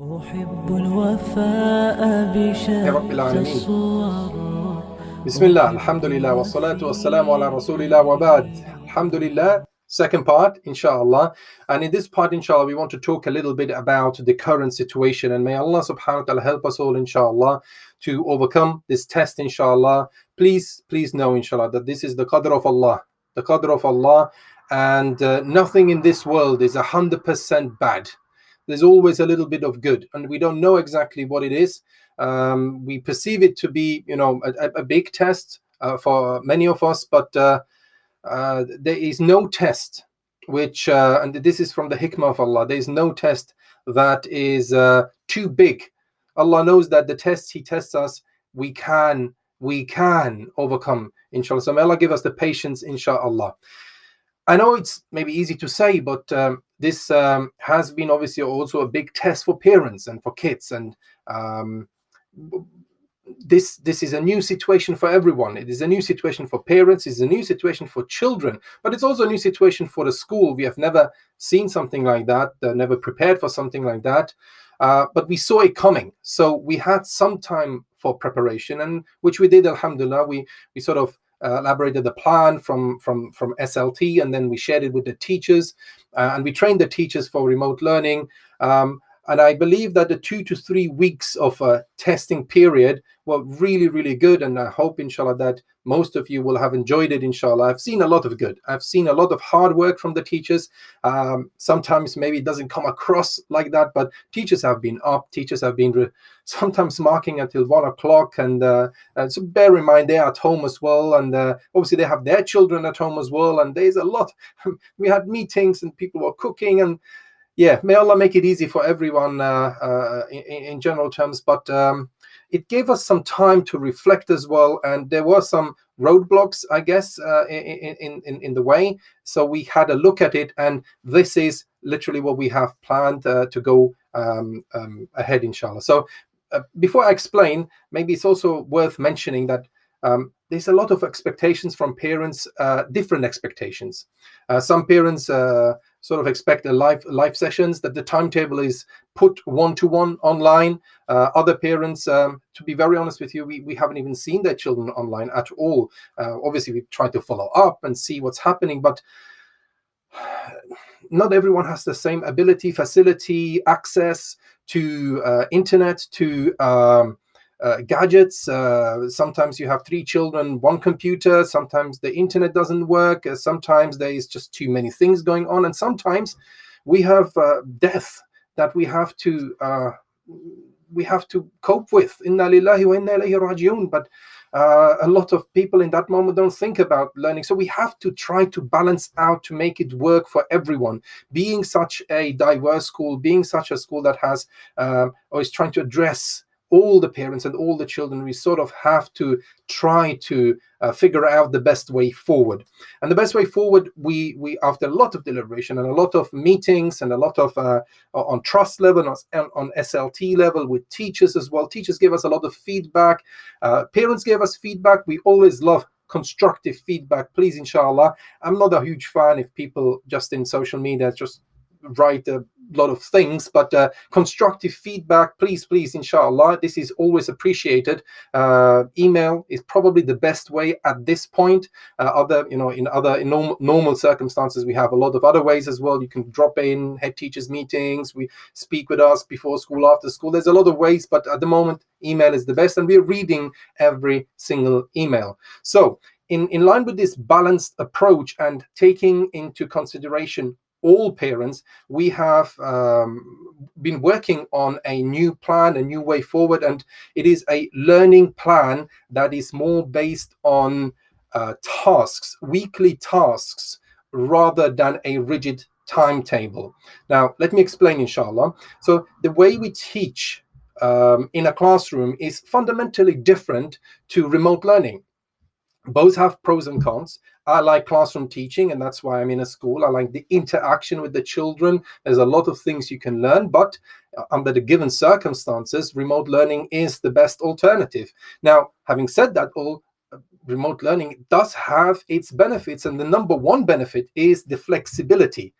أحب الوفاء رب بشتى العالمين. الصور. Bismillah, أحب alhamdulillah, wa salatu wa salamu ala الوفي rasulillah wa ba'd. Alhamdulillah, second part, inshallah. And in this part, inshallah, we want to talk a little bit about the current situation. And may Allah subhanahu wa ta'ala help us all, inshallah, to overcome this test, inshallah. Please know, inshallah, that this is the qadr of Allah. The qadr of Allah. And nothing in this world is 100% bad. There's always a little bit of good. And we don't know exactly what it is. We perceive it to be, a big test for many of us, but there is no test which, and this is from the hikmah of Allah, there is no test that is too big. Allah knows that the tests He tests us, we can overcome, inshallah. So may Allah give us the patience, inshallah. I know it's maybe easy to say, but this has been obviously also a big test for parents and for kids, and this is a new situation for everyone. It is a new situation for parents, it's a new situation for children, but it's also a new situation for the school. We have never seen something like that, never prepared for something like that, but we saw it coming. So we had some time for preparation, and which we did, alhamdulillah. We sort of elaborated the plan from SLT, and then we shared it with the teachers, and we trained the teachers for remote learning. And I believe that the 2 to 3 weeks of a testing period were really, really good. And I hope, inshallah, that most of you will have enjoyed it, inshallah. I've seen a lot of good. I've seen a lot of hard work from the teachers. Sometimes maybe it doesn't come across like that, but teachers have been up. Teachers have been sometimes marking until 1 o'clock. And so bear in mind, they're at home as well. And obviously, they have their children at home as well. And there's a lot. We had meetings and people were cooking, and yeah, may Allah make it easy for everyone in general terms. But it gave us some time to reflect as well, and there were some roadblocks, I guess, in the way. So we had a look at it, and this is literally what we have planned to go ahead, inshallah. So before I explain, maybe it's also worth mentioning that there's a lot of expectations from parents, different expectations. Some parents sort of expect a live sessions, that the timetable is put one-to-one online. Other parents, to be very honest with you, we haven't even seen their children online at all. Obviously, we try to follow up and see what's happening, but not everyone has the same ability, facility, access to internet, to gadgets. Sometimes you have 3 children, 1 computer. Sometimes the internet doesn't work. Sometimes there is just too many things going on, and sometimes we have death that we have to cope with. Inna lillahi wa inna ilayhi rajiun. But a lot of people in that moment don't think about learning. So we have to try to balance out to make it work for everyone. Being such a diverse school, being such a school that has or is trying to address all the parents and all the children, we sort of have to try to figure out the best way forward. And the best way forward, we after a lot of deliberation and a lot of meetings and a lot of on trust level, on SLT level with teachers as well. Teachers gave us a lot of feedback. Parents gave us feedback. We always love constructive feedback, please, inshallah. I'm not a huge fan if people just in social media just write a lot of things, but constructive feedback, please, inshallah, this is always appreciated. Email is probably the best way at this point. In normal circumstances, we have a lot of other ways as well. You can drop in head teachers meetings, we speak with us before school, after school. There's a lot of ways, but at the moment, email is the best, and we're reading every single email. So in line with this balanced approach and taking into consideration all parents, we have been working on a new plan, a new way forward, and it is a learning plan that is more based on tasks, weekly tasks, rather than a rigid timetable. Now, let me explain, inshallah. So the way we teach in a classroom is fundamentally different to remote learning. Both have pros and cons. I like classroom teaching, and that's why I'm in a school. I like the interaction with the children. There's a lot of things you can learn, but under the given circumstances, remote learning is the best alternative. Now, having said that, all remote learning does have its benefits, and the number one benefit is the flexibility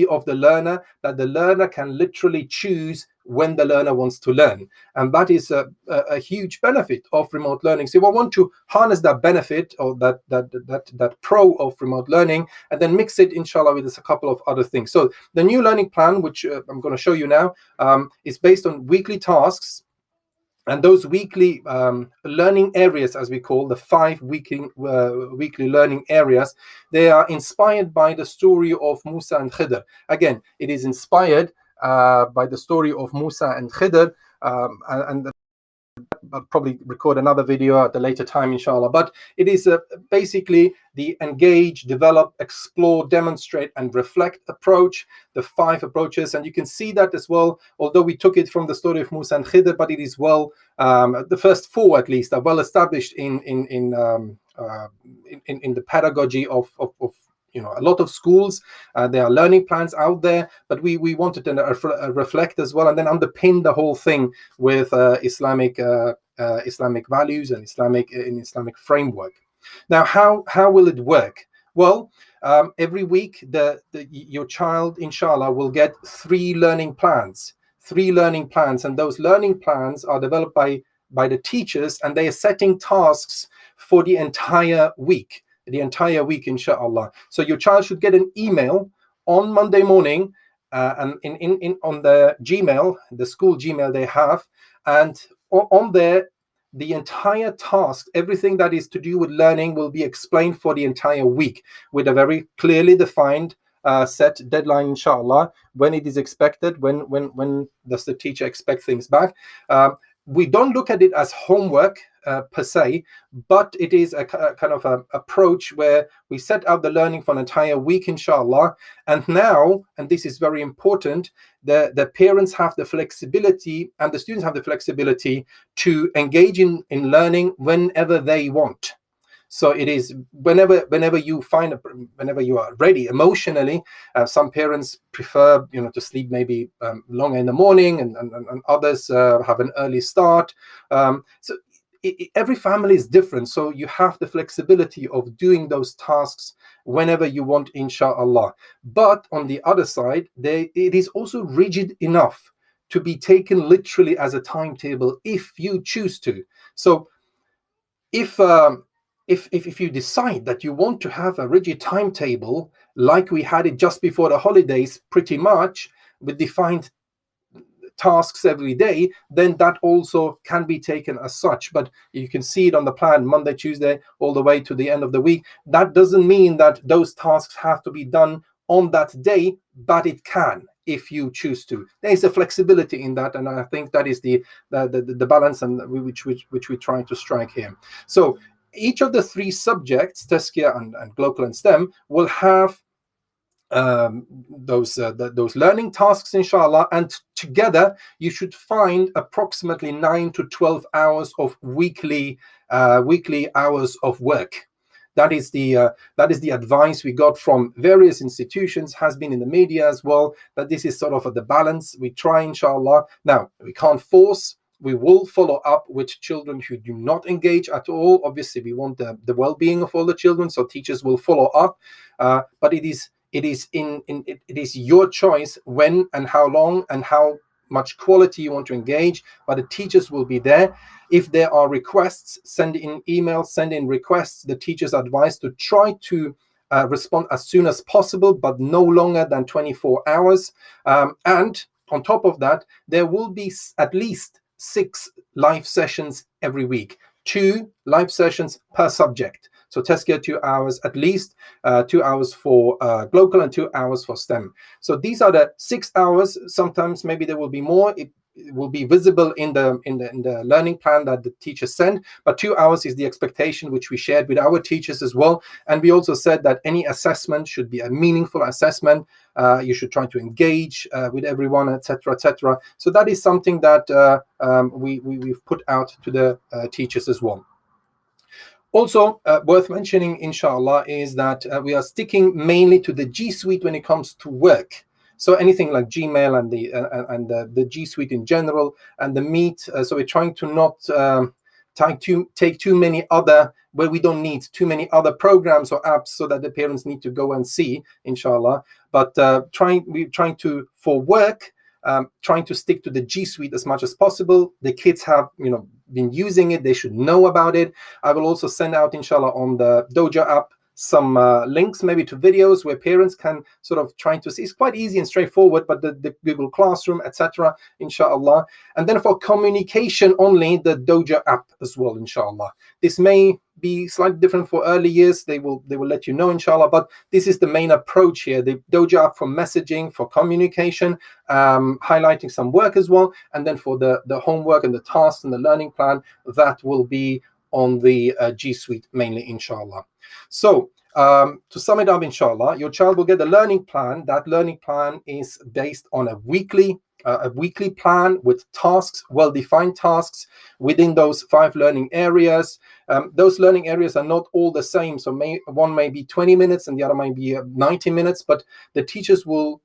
of the learner, that the learner can literally choose when the learner wants to learn. And that is a huge benefit of remote learning. So we want to harness that benefit, or that pro of remote learning, and then mix it, inshallah, with a couple of other things. So the new learning plan, which I'm going to show you now, is based on weekly tasks. And those weekly learning areas, as we call the 5 weekly learning areas, they are inspired by the story of Musa and Khidr. Again, it is inspired by the story of Musa and Khidr, and I'll probably record another video at a later time, inshallah. But it is basically the engage, develop, explore, demonstrate, and reflect approach, the 5 approaches. And you can see that as well, although we took it from the story of Musa and Khidr, but it is well, the first 4 at least are well established in the pedagogy of a lot of schools. There are learning plans out there, but we wanted to reflect as well, and then underpin the whole thing with Islamic values and Islamic framework. Now, how will it work? Well, every week your child, inshallah, will get 3 learning plans. 3 learning plans, and those learning plans are developed by the teachers, and they are setting tasks for the entire week. Inshallah. So your child should get an email on Monday morning, and on the Gmail, the school Gmail they have, and on there, the entire task, everything that is to do with learning, will be explained for the entire week with a very clearly defined set deadline, inshallah, when it is expected, when does the teacher expect things back. We don't look at it as homework per se, but it is a kind of a approach where we set out the learning for an entire week, inshallah. And now, and this is very important, the parents have the flexibility and the students have the flexibility to engage in learning whenever they want. So it is whenever you are ready emotionally. Some parents prefer to sleep maybe longer in the morning, and others have an early start. So every family is different. So you have the flexibility of doing those tasks whenever you want, inshallah. But on the other side, it is also rigid enough to be taken literally as a timetable if you choose to. So if you decide that you want to have a rigid timetable, like we had it just before the holidays, pretty much with defined tasks every day, then that also can be taken as such. But you can see it on the plan, Monday, Tuesday, all the way to the end of the week. That doesn't mean that those tasks have to be done on that day, but it can if you choose to. There is a flexibility in that, and I think that is the balance and which we're trying to strike here. So each of the 3 subjects, Tazkiyah and Global and STEM, will have those learning tasks, inshallah, and together you should find approximately 9 to 12 hours of weekly hours of work. That is the advice we got from various institutions, has been in the media as well, that this is sort of the balance we try, inshallah. Now, we can't force. We will follow up with children who do not engage at all. Obviously, we want the well-being of all the children, so teachers will follow up. But it is your choice when and how long and how much quality you want to engage. But the teachers will be there. If there are requests, send in emails, send in requests. The teachers are advised to try to respond as soon as possible, but no longer than 24 hours. And on top of that, there will be at least 6 live sessions every week, 2 live sessions per subject. So Tazkiyah 2 hours at least, 2 hours for Global and 2 hours for STEM. So these are the 6 hours. Sometimes maybe there will be more. It will be visible in the learning plan that the teachers send, but 2 hours is the expectation which we shared with our teachers as well. And we also said that any assessment should be a meaningful assessment. You should try to engage with everyone, etc., etc. So that is something that we've put out to the teachers as well. Also worth mentioning, inshallah, is that we are sticking mainly to the G Suite when it comes to work. So anything like Gmail and the G Suite in general, and the Meet. So we're trying to not take too many other, where we don't need too many other programs or apps, so that the parents need to go and see, inshallah. But we're trying to, for work, trying to stick to the G Suite as much as possible. The kids have, been using it. They should know about it. I will also send out, inshallah, on the Dojo app some links maybe to videos where parents can sort of try to see. It's quite easy and straightforward, but the Google Classroom, etc., inshallah. And then for communication only, the Dojo app as well, inshallah. This may be slightly different for early years. They will let you know, inshallah, but this is the main approach here. The Dojo app for messaging, for communication, highlighting some work as well, and then for the homework and the tasks and the learning plan, that will be on the G Suite mainly, inshallah. So to sum it up, inshallah, your child will get a learning plan. That learning plan is based on a weekly plan with tasks, well-defined tasks within those 5 learning areas. Those learning areas are not all the same. So one may be 20 minutes and the other may be 90 minutes, but the teachers will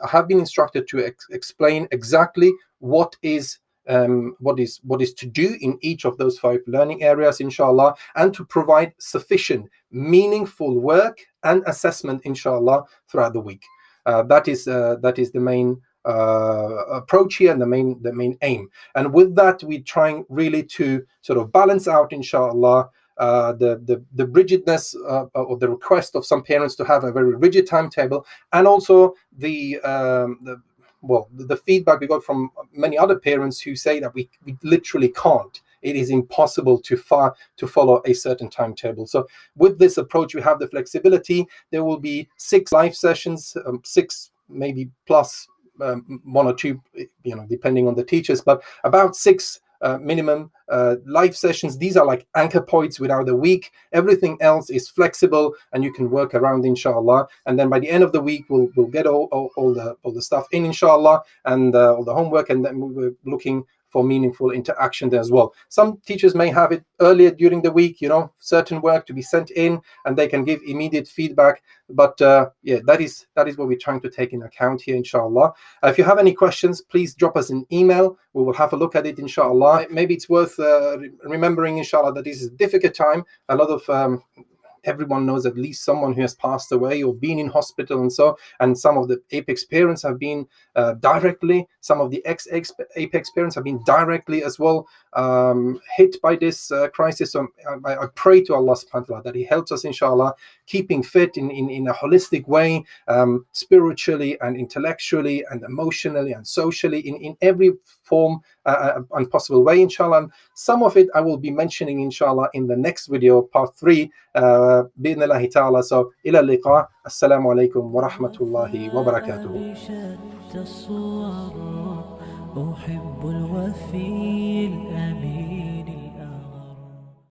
have been instructed to explain exactly what is to do in each of those 5 learning areas, inshallah, and to provide sufficient, meaningful work and assessment, inshallah, throughout the week. That is the main approach here and the main aim. And with that, we're trying really to sort of balance out, inshallah, the rigidness or the request of some parents to have a very rigid timetable, and also the feedback we got from many other parents who say that we literally can't. It is impossible to follow a certain timetable. So with this approach, we have the flexibility. There will be 6 live sessions, 6 maybe plus 1 or 2, depending on the teachers, but about 6 minimum live sessions. These are like anchor points without the week. Everything else is flexible and you can work around, inshallah. And then by the end of the week, we'll get all the stuff in, inshallah, and all the homework, and then we're looking for meaningful interaction there as well. Some teachers may have it earlier during the week, certain work to be sent in, and they can give immediate feedback. But that is what we're trying to take in account here, inshallah. If you have any questions, please drop us an email. We will have a look at it, inshallah. Maybe it's worth remembering, inshallah, that this is a difficult time. A lot of everyone knows at least someone who has passed away or been in hospital, and some of the Apex parents have been directly, some of the ex-Apex parents have been directly as well hit by this crisis. So I pray to Allah subhanahu wa ta'ala that He helps us, inshallah, keeping fit in a holistic way, spiritually and intellectually and emotionally and socially, in every form and possible way, inshallah. And some of it I will be mentioning, inshallah, in the next video, part 3, bi'idhnillahi ta'ala. So ila liqa. Assalamu alaikum wa rahmatullahi wa barakatuh. أحب الوفي